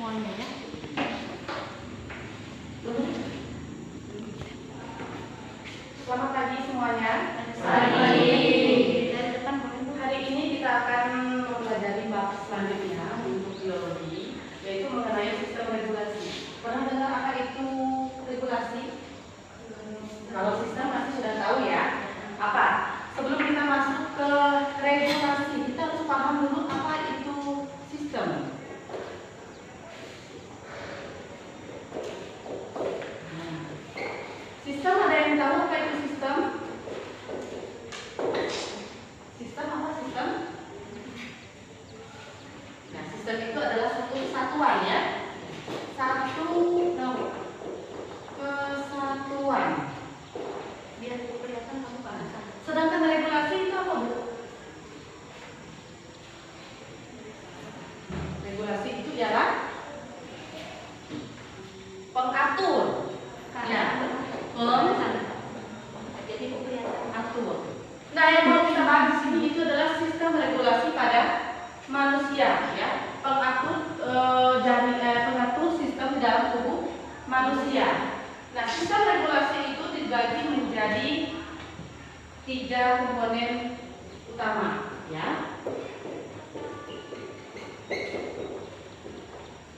semuanya ya. Selamat pagi semuanya. Selamat pagi. Dari depan hari ini kita akan mempelajari bab selanjutnya untuk biologi, yaitu mengenai sistem regulasi. Pernah dengar apa itu regulasi? Kalau sistem pasti sudah tahu ya. Apa? Sebelum kita masuk ke regulasi, kita harus paham dulu apa itu sistem. Sistem, ada yang tahu apa itu sistem? Sistem apa sistem? Nah, sistem itu adalah satu kesatuan ya. Satu kesatuan. Biar kelihatan kamu bahasa. Sedangkan regulasi itu apa, Bu? Regulasi itu ialah pengatur. Ya. Jadi kelihatan Atur. Nah, yang mau kita bahas di sini itu adalah sistem regulasi pada manusia, ya. Pengatur sistem di dalam tubuh manusia. Nah, sistem regulasi itu dibagi menjadi 3 komponen utama, ya.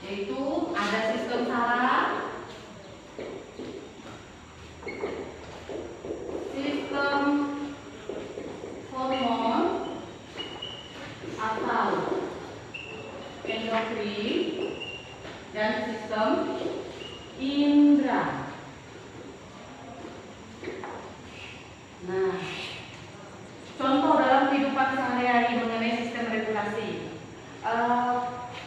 Yaitu ada sistem saraf, sistem hormon atau endokrin, dan sistem indera. Nah, contoh dalam kehidupan sehari-hari mengenai sistem regulasi.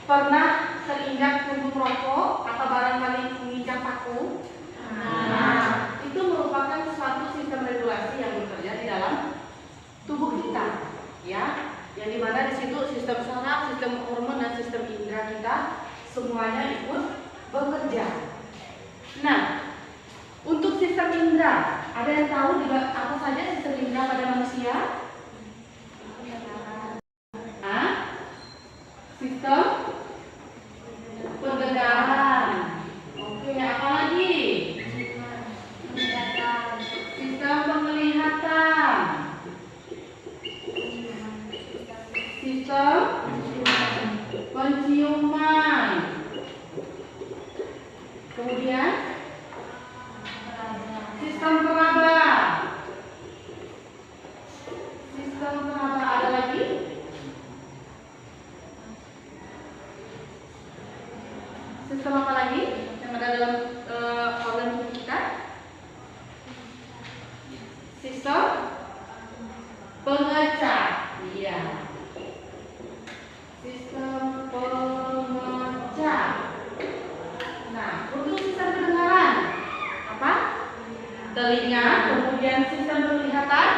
Pernah teringat pungut rokok atau barangkali menginjak paku? Nah, itu merupakan suatu sistem regulasi yang bekerja di dalam tubuh kita, ya. Yang dimana di situ sistem saraf, sistem hormon, dan sistem indera kita semuanya ikut bekerja. Nah, untuk sistem indera, ada yang tahu juga apa saja sistem indera pada manusia? Hah? Sistem pendengaran. Oke, apa lagi? Sistem penglihatan. Sistem penciuman. Kemudian sistem peraba. Sistem peraba ada lagi? Sistem apa lagi yang ada dalam organ tubuh kita? Sistem pengecah. Iya. Sistem pengecah. Nah, untuk sistem pendengaran apa? Telinga. Kemudian sistem penglihatan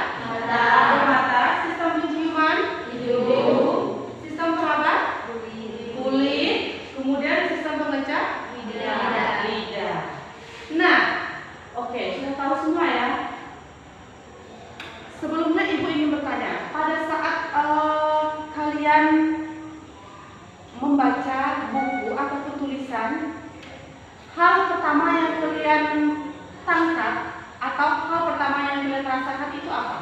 mata. Sistem penciuman hidung. Sistem peraba kulit. Kemudian sistem pengecah lidah. Nah, oke, sudah tahu semua ya. Sebelumnya Ibu ingin bertanya, pada saat kalian membaca buku ataupun tulisan, hal pertama yang kalian tangkap atau hal pertama yang kalian rasakan itu apa?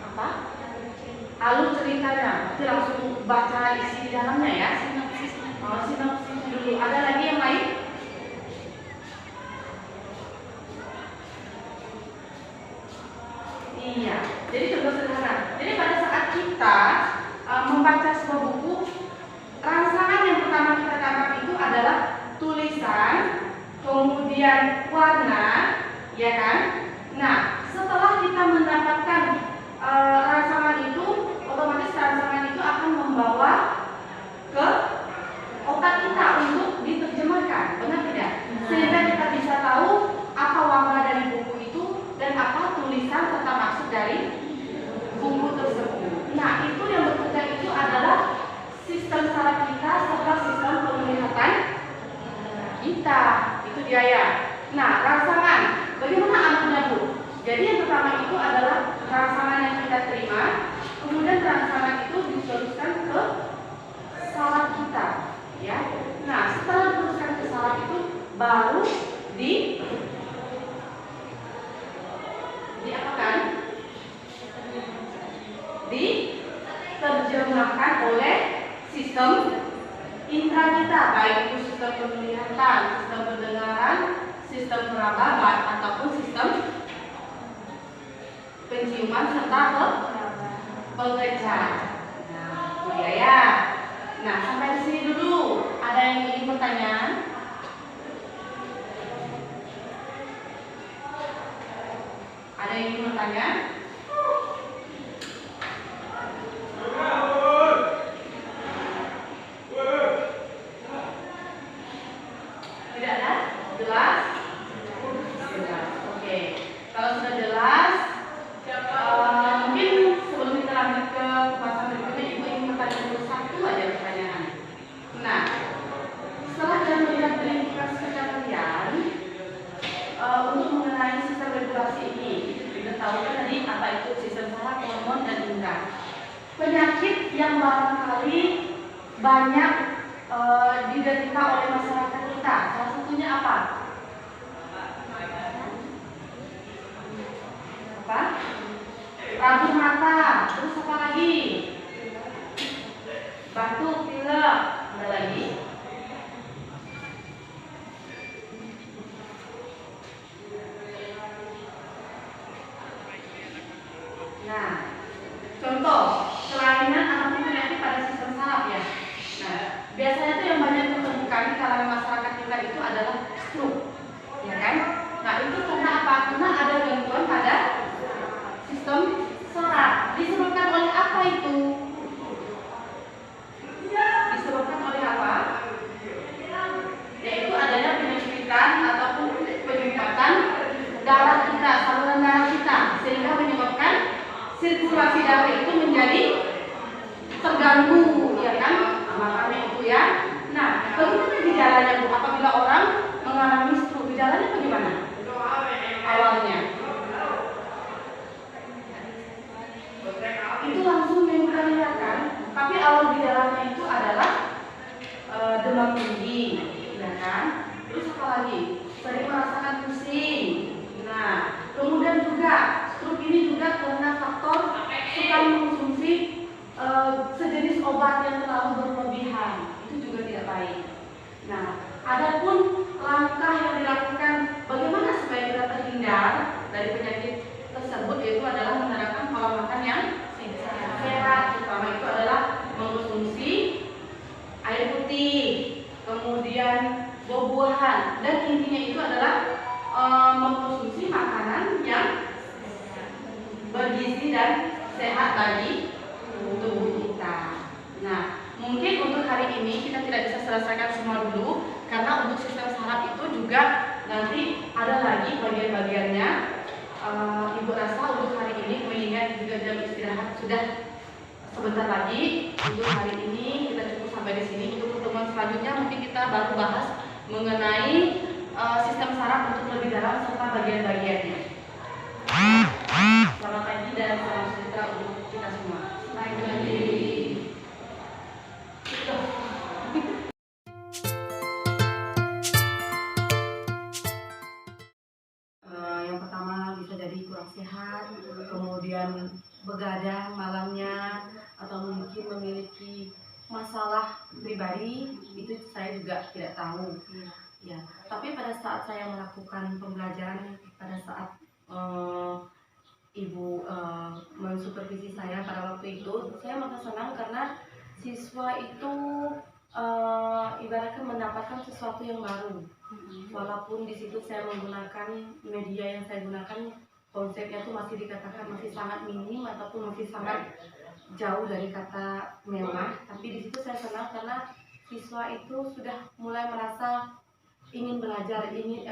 Apa? Alur ceritanya. Berarti langsung baca isi di dalamnya ya. Sinopsis dulu. Ada lagi yang lain? Iya. Jadi contoh sederhana. Jadi pada saat kita membaca sebuah buku, rangsangan yang pertama kita tangkap itu adalah tulisan, kemudian warna, ya kan? Nah, setelah kita mendapatkan rangsangan itu, otomatis rangsangan itu akan membawa ke otak kita untuk diterjemahkan, benar tidak? Sehingga kita bisa tahu apa warna dari buku itu dan apa tulisan serta maksud dari buku tersebut. Nah, itu yang bekerja itu adalah sistem saraf kita serta sistem penglihatan kita. Itu dia ya. Nah, rangsangan. Bagaimana alurnya, Bu? Jadi yang pertama itu adalah rangsangan yang kita terima, kemudian rangsangan diterjemahkan oleh sistem indera kita, baik itu sistem penglihatan, sistem pendengaran, sistem peraba, ataupun sistem penciuman serta pengejar. Nah, itu dia ya. Nah, sampai di sini dulu. Ada yang ingin pertanyaan? Ada yang ingin bertanya? Tidak ada? Jelas? Jelas. Oke. Kalau sudah jelas, mungkin sebelum kita lanjut ke pembahasan berikutnya, Ibu ingin bertanya dulu satu aja pertanyaan. Nah, setelah kalian melihat lingkaran kerja kalian, untuk mengenai sistem regulasi ini, kita tahu kan tadi apa itu sistem saraf, hormon, dan indera. Penyakit yang barangkali banyak diderita oleh masyarakat kita, salah satunya apa? Apa? Rabun mata, terus apa lagi? Batuk, pilek, ada lagi? Nah, contoh kelainan ataupun penyakit pada sistem saraf ya. Nah, biasanya tuh yang banyak ditemukan di kalangan masyarakat kita itu adalah stroke, ya kan? Nah, itu karena apa? Karena ada gangguan pada sistem saraf. Disebabkan oleh apa itu? Disebabkan oleh apa? Yaitu adanya penyempitan ataupun penyumbatan darah kita, saluran darah kita, sehingga menyebabkan sirkulasi darah itu menjadi terganggu, ya kan? Makanya itu ya. Nah, bagaimana gejalanya Bu? Apabila orang mengalami stroke, gejalanya bagaimana? Awalnya itu langsung menimbulkan kan? Tapi awal gejalanya itu adalah demam tinggi, ya kan? Terus apa lagi? Sering merasakan pusing. Nah, kemudian juga stroke ini juga karena faktor suka mengkonsumsi sejenis obat yang terlalu berlebihan, itu juga tidak baik. Nah, adapun langkah yang dilakukan bagaimana supaya kita terhindar dari penyakit tersebut, yaitu adalah menerapkan pola makan yang sehat. Pertama itu adalah mengkonsumsi air putih, kemudian buah-buahan, dan intinya itu adalah mengkonsumsi makanan yang bergizi dan sehat bagi tubuh kita. Nah, mungkin untuk hari ini kita tidak bisa selesaikan semua dulu, karena untuk sistem saraf itu juga nanti ada lagi bagian-bagiannya. Ibu rasa untuk hari ini, mengingat juga jam istirahat sudah sebentar lagi, untuk hari ini kita cukup sampai di sini. Untuk pertemuan selanjutnya mungkin kita baru bahas mengenai sistem saraf untuk lebih dalam serta bagian-bagiannya. Selamat pagi dan salam sejahtera untuk kita semua. Selamat pagi. Yang pertama bisa jadi kurang sehat, kemudian begadang malamnya, atau mungkin memiliki masalah pribadi, itu saya juga tidak tahu. Ya, tapi pada saat saya melakukan pembelajaran, pada saat Ibu mensupervisi saya pada waktu itu, saya merasa senang karena siswa itu ibaratkan mendapatkan sesuatu yang baru. Walaupun di situ saya menggunakan media yang saya gunakan, konsepnya itu masih dikatakan masih sangat minim ataupun masih sangat jauh dari kata mewah, tapi di situ saya senang karena siswa itu sudah mulai merasa ingin belajar, ingin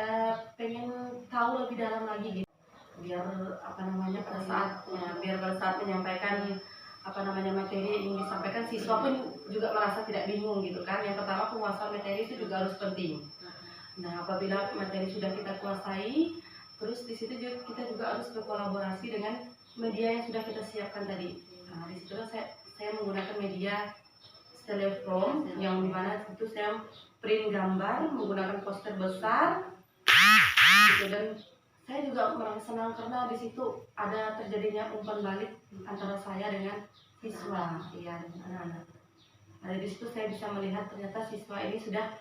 pengen tahu lebih dalam lagi gitu. Biar pada saat menyampaikan materi yang ingin disampaikan, siswa pun juga merasa tidak bingung gitu kan. Yang pertama, penguasaan materi itu juga harus penting. Nah, apabila materi sudah kita kuasai, terus di situ juga kita juga harus berkolaborasi dengan media yang sudah kita siapkan tadi. Nah, di situ saya menggunakan media Styrofoam, yang dimana itu saya print gambar menggunakan poster besar gitu, dan saya juga merasa senang karena di situ ada terjadinya umpan balik antara saya dengan siswa, ya, dengan anak-anak. Nah, di situ saya bisa melihat ternyata siswa ini sudah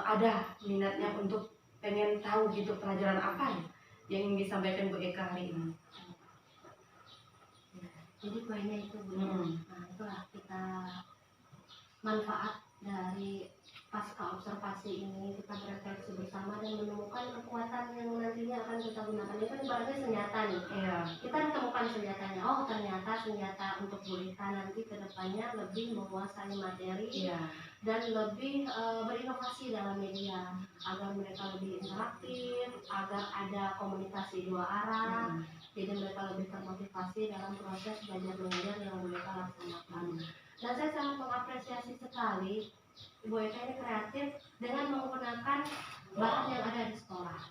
ada minatnya untuk pengen tahu gitu pelajaran apa yang ingin disampaikan Bu Eka hari ini. Jadi poinnya itu Bu. Nah, itulah kita manfaat dari pasca observasi ini, kita berefleksi bersama dan menemukan kekuatan yang nantinya akan kita gunakan. Itu kan ibaratnya senjata nih. Iya. Kita menemukan senjatanya. Oh, ternyata senjata untuk Bu Eka nanti ke depannya lebih menguasai materi. Iya. Dan lebih berinovasi dalam media agar mereka lebih interaktif, agar ada komunikasi dua arah, jadi mereka lebih termotivasi dalam proses belajar mengajar yang mereka laksanakan. Dan saya sangat mengapresiasi sekali Bu Eka ini kreatif dengan menggunakan bahan yang ada di sekolah.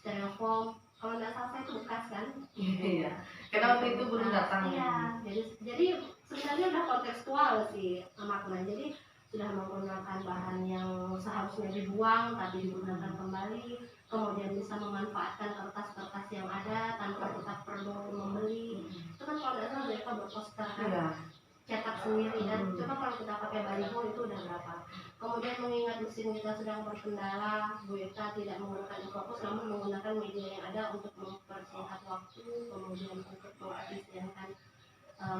Stereofoam, kalau nggak salah saya itu bekas kan? Iya. Karena waktu itu belum datang. Iya, jadi sebenarnya udah kontekstual sih makna. Jadi sudah menggunakan bahan yang seharusnya dibuang tapi digunakan kembali, kemudian bisa memanfaatkan kertas-kertas yang ada tanpa kita perlu membeli. Itu kan kalau nggak salah mereka berposter kan, cetak sendiri, dan coba kalau kita pakai baliho itu udah berapa. Kemudian mengingat mesin kita sedang berkendala, Bu Eka tidak menggunakan fokus namun menggunakan media yang ada untuk mempersingkat waktu, kemudian untuk mengefisienkan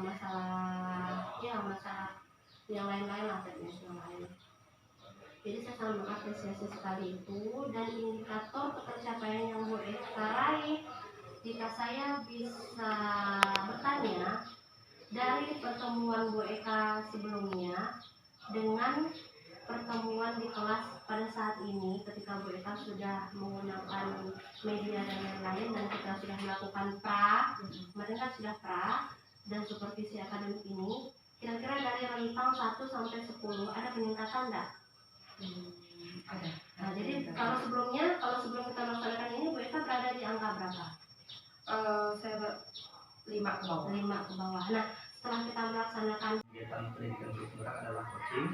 masalah yang lain-lain lah, teknis yang lain. Jadi saya sangat mengapresiasi sekali itu, dan indikator ketercapaian yang Bu Eka raih jika saya bisa bertanya dari pertemuan Bu Eka sebelumnya dengan pertemuan di kelas pada saat ini, ketika Bu Eka sudah menggunakan media dan lain-lain dan kita sudah melakukan pra, kemarin kan sudah pra dan supervisi akademik ini, kira-kira dari rentang 1 sampai 10 ada peningkatan enggak? Ada. Nah, jadi kalau sebelum kita melaksanakan ini Bu Eka berada di angka berapa? Saya 5 ke bawah. 5 ke bawah. Nah, setelah kita melaksanakan kegiatan pendidikan guru penggerak adalah coaching.